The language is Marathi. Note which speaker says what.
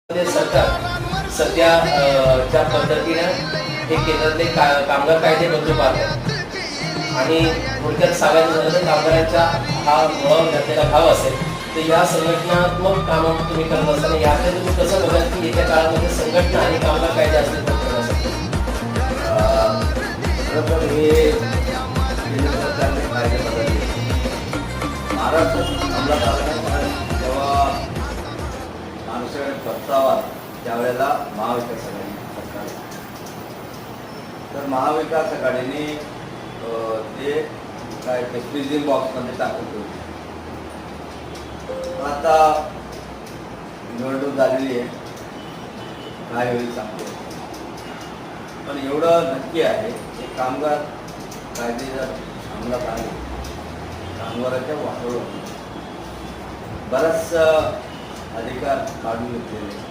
Speaker 1: सरकार सध्या ज्या पद्धतीनं हे केंद्रातले कामगार कायदे बदलू पाहत आणि थोडक्यात सांगायचं झालं तर कामगारांचा हा मुळावर घातलेला भाव असेल तर या संघटनात्मक कामं तुम्ही करत असताना याकडे तुम्ही कसं बघाल की येत्या काळामध्ये संघटना आणि कामगार कायदे असतील तर करण्यासाठी
Speaker 2: खरं तर हे केंद्र सरकारने कायदे बदलले महाराष्ट्रात अंमलात आला जेव्हा माणसाकडे प्रस्ताव त्यावेळेला महाविकास आघाडी सरकार तर महाविकास आघाडीने ते काय ते फ्रीजिंग बॉक्समध्ये टाकून ठेवले. आता निवडणूक झालेली आहे, काय होईल सांगतो. पण एवढं नक्की आहे की कामगार कायदे जर अंमलात आले कामगाराच्या वाटोळं बराच अधिकार काढून घेतलेले